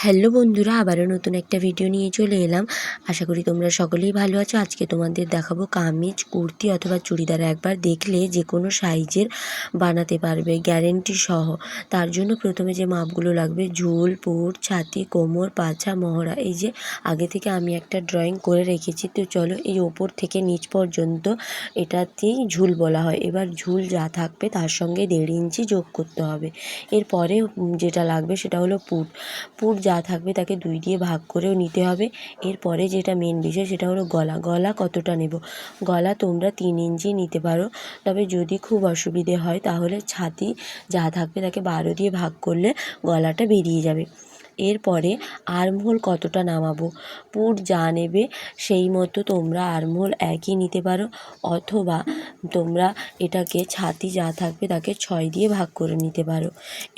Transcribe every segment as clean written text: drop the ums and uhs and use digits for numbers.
Hello বন্ধুরা, আবারও নতুন একটা ভিডিও নিয়ে চলে এলাম। আশা করি তোমরা সকলেই ভালো আছো। আজকে তোমাদের দেখাবো কামিজ, কুর্তি অথবা চুড়িদার একবার দেখলে যে কোনো সাইজের বানাতে পারবে, গ্যারেন্টি সহ। তার জন্য প্রথমে যে মাপগুলো লাগবে, ঝুল, পুট, ছাতি, কোমর, পাছা, মহড়া। এই যে আগে থেকে আমি একটা ড্রয়িং করে রেখেছি। তো চলো, এই ওপর থেকে নিচ পর্যন্ত এটাতেই ঝুল বলা হয়। এবার ঝুল যা থাকবে তার সঙ্গে 1.5 ইঞ্চি যোগ করতে হবে। এরপরে যেটা লাগবে সেটা হলো পুট। পুট যা থাকবে তাকে 2 দিয়ে ভাগ করেও নিতে হবে। এরপরে যেটা মেন বিষয় সেটা হলো গলা। গলা কতটা নেব? গলা তোমরা 3 ইঞ্চি নিতে পারো, তবে যদি খুব অসুবিধে হয় তাহলে ছাতি যা থাকবে তাকে 12 দিয়ে ভাগ করলে গলাটা বেরিয়ে যাবে। এরপরে আর্মহোল কতটা নামাবো? পুট যা নেবে সেই মতো তোমরা আর্মহোল একই নিতে পারো, অথবা তোমরা এটাকে ছাতি যা থাকবে তাকে 6 দিয়ে ভাগ করে নিতে পারো।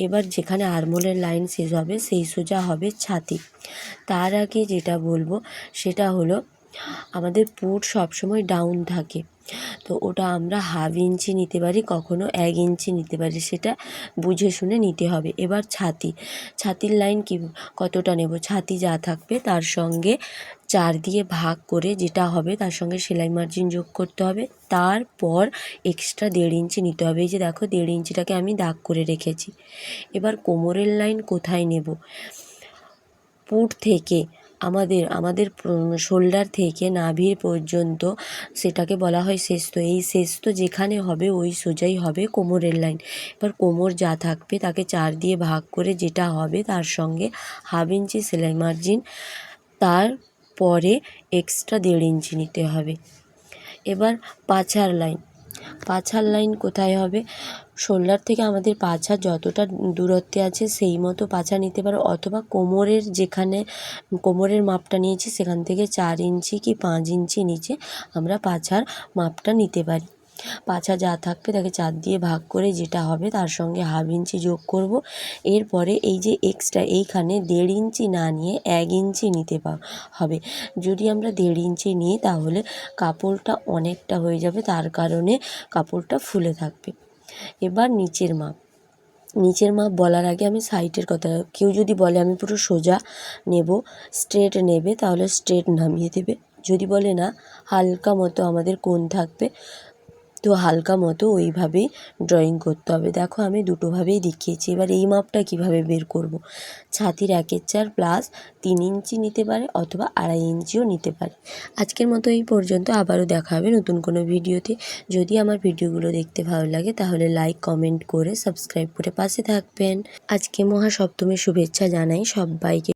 এবার যেখানে আর্মহোলের লাইন শেষ হবে সেই সোজা হবে ছাতি। তার আগে যেটা বলবো সেটা হলো, আমাদের পুট সবসময় ডাউন থাকে, তো ওটা আমরা 1/2 ইঞ্চি নিতে পারি, কখনো 1 ইঞ্চি নিতে পারি, সেটা বুঝে শুনে নিতে হবে। এবার ছাতির লাইন কতটা নেব? ছাতি যা থাকবে তার সঙ্গে 4 দিয়ে ভাগ করে যেটা হবে তার সঙ্গে সেলাই মার্জিন যোগ করতে হবে। তারপর এক্সট্রা 1.5 ইঞ্চি নিতে হবে। এই যে দেখো, 1.5 ইঞ্চিটাকে আমি দাগ করে রেখেছি। এবার কোমরের লাইন কোথায় নেব? পুট থেকে আমাদের শোল্ডার থেকে নাভির পর্যন্ত, সেটাকে বলা হয় শেষত। এই শেষত যেখানে হবে ওই সোজাই হবে কোমরের লাইন। এবার কোমর যা থাকবে তাকে 4 দিয়ে ভাগ করে যেটা হবে তার সঙ্গে 1/2 ইঞ্চি সেলাই মার্জিন, তারপরে এক্সট্রা 1.5 ইঞ্চি নিতে হবে। এবার পাছার লাইন কোথায় হবে? শোল্ডার থেকে আমাদের পাছা যতটা দূরত্বে আছে সেই মতো পাছা নিতে পারো, অথবা কোমরের মাপটা নিয়েছি সেখান থেকে 4 ইঞ্চি কি 5 ইঞ্চি নিচে আমরা পাছার মাপটা নিতে পারি। পাছা যা থাকবে তাকে 4 দিয়ে ভাগ করে যেটা হবে তার সঙ্গে 1/2 ইঞ্চি যোগ করব। এরপরে এই যে এক্সট্রা, এইখানে 1.5 ইঞ্চি না নিয়ে 1 ইঞ্চি নিতে হবে। যদি আমরা 1.5 ইঞ্চি নিই তাহলে কাপড়টা অনেকটা হয়ে যাবে, তার কারণে কাপড়টা ফুলে থাকবে। এবার নিচের মাপ বলার আগে আমি সাইডের কথা, কেউ যদি বলে আমি পুরো সোজা নেব, স্ট্রেট নেবে, তাহলে স্ট্রেট নামিয়ে দেবে। যদি বলে না হালকা মতো আমাদের কোণ থাকবে, তো হালকা মতো ওইভাবেই ড্রয়িং করতে হবে। দেখো, আমি দুটোভাবেই দেখিয়েছি। এবার এই মাপটা কিভাবে বের করব? ছাতির 1/4 প্লাস 3 ইঞ্চি নিতে পারে, অথবা 2.5 ইঞ্চিও নিতে পারে। আজকের মতো এই পর্যন্ত, আবারও দেখা হবে নতুন কোনো ভিডিওতে। যদি আমার ভিডিওগুলো দেখতে ভালো লাগে তাহলে লাইক, কমেন্ট করে সাবস্ক্রাইব করে পাশে থাকবেন। আজকে মহাসপ্তমীর শুভেচ্ছা জানাই সবাইকে।